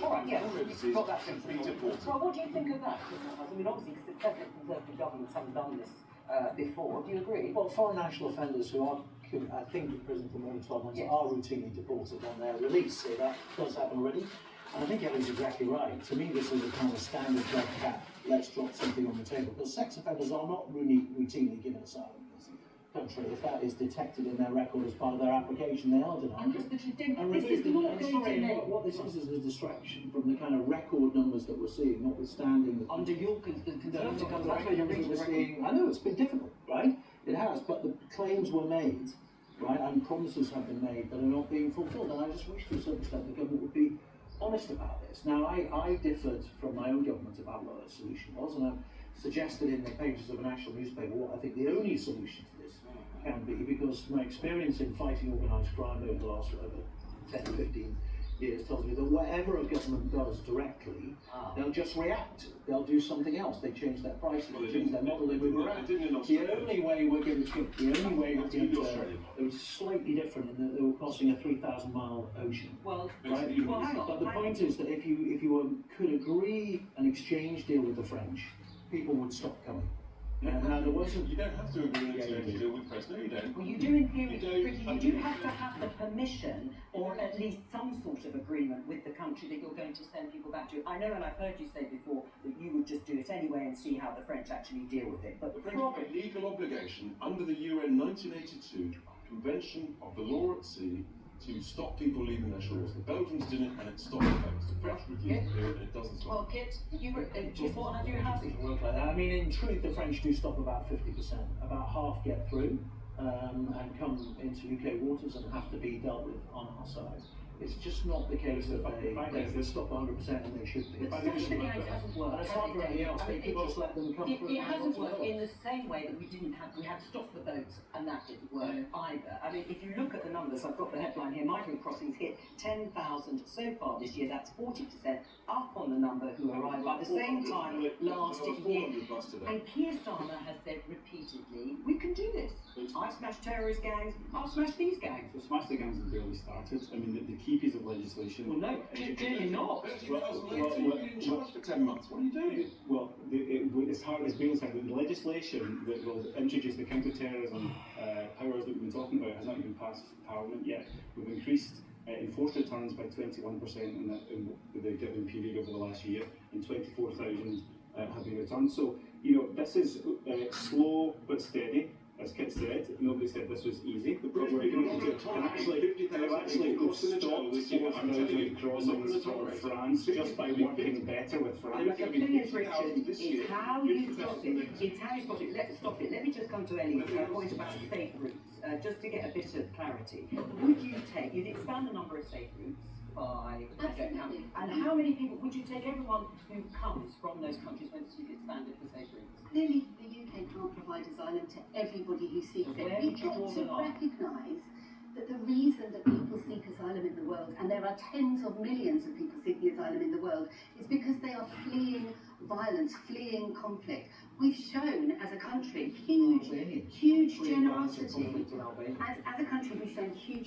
All right, yes, overseas got that should be principle. deported. Well, what do you think of that? I mean, obviously, successive Conservative governments haven't done this before. Do you agree? Well, foreign national offenders who are, I think, in prison for more than 12 months are routinely deported on their release, so that does happen already. And I think Ellie's exactly right. To me, this is a kind of standard red cap. Let's drop something on the table. Because sex offenders are not routinely given asylum in this country. If that is detected in their record as part of their application, they are denied. And this is not going to make... What this is a distraction from the kind of record numbers that we're seeing, notwithstanding the... Under your Conservative government, that's where you're reaching. I know, it's been difficult, right? It has, but the claims were made, right? And promises have been made that are not being fulfilled. And I just wish to a certain extent the government would be honest about this. Now, I differed from my own government about what the solution was, and I've suggested in the pages of a national newspaper what I think the only solution to this can be, because my experience in fighting organised crime over the last 10, 15 years tells me that whatever a government does directly, they'll just react. They'll do something else. They change their pricing, they change their model, they move around. The only way we're going to, it was slightly different in that they were crossing a 3,000-mile ocean. Well, right? hang on. But the point is that if you could agree an exchange deal with the French, people would stop coming. Now there wasn't. You don't have to agree an exchange deal with France. No, you don't. Well, you do in theory, but you do have to have the permission, or at least some sort of agreement with the country that you're going to send people back to. I know, and I've heard you say before, that you would just do it anyway and see how the French actually deal with it. But the French have a legal obligation under the UN 1982 Convention of the Law at Sea to stop people leaving their shores. The Belgians didn't, and it stopped the boats. The French refused to do it, and it doesn't stop. Well, Kit, you were just what I do have it work like that. I mean, in truth, the French do stop about 50%. About half get through and come into UK waters and have to be dealt with on our side. It's just not the case that they stop 100% and they should be. But stopping the gangs hasn't worked. And it's not for anything else. They could just let them come through. It hasn't worked in the same way that we had stopped the boats, and that didn't work either. I mean, if you look at the numbers, I've got the headline here, migrant crossings hit 10,000 so far this year. That's 40% up on the number who arrived by the same time last year. And Keir Starmer has said repeatedly, we can do this. I smashed terrorist gangs, I'll smash these gangs. So smash the gangs has barely started. I mean, the key piece of legislation... Well, no, clearly not. You've been in charge for 10 months. What are you doing? Well, it's hard as Bill said, the legislation that will introduce the counter-terrorism powers that we've been talking about has not even passed Parliament yet. We've increased enforced returns by 21% in the given period over the last year, and 24,000 have been returned. So, you know, this is slow but steady. As Kit said, nobody said this was easy. The British people have actually stopped 4,000 crossings from France just by working better with France. The thing is, Richard, it's how you stop it. It's how you stop it. Let's stop it. Let me just come to Ellie's point about safe routes, just to get a bit of clarity. Would you take, you'd expand the number of safe routes by, I don't know, and how many people, would you take everyone who comes from those countries once you've expanded the safe routes? Clearly, the UK can't provide asylum to everybody who seeks it. We've got to recognise that the reason that people seek asylum in the world, and there are tens of millions of people seeking asylum in the world, is because they are fleeing violence, fleeing conflict. We've shown as a country huge generosity. As a country, we've shown huge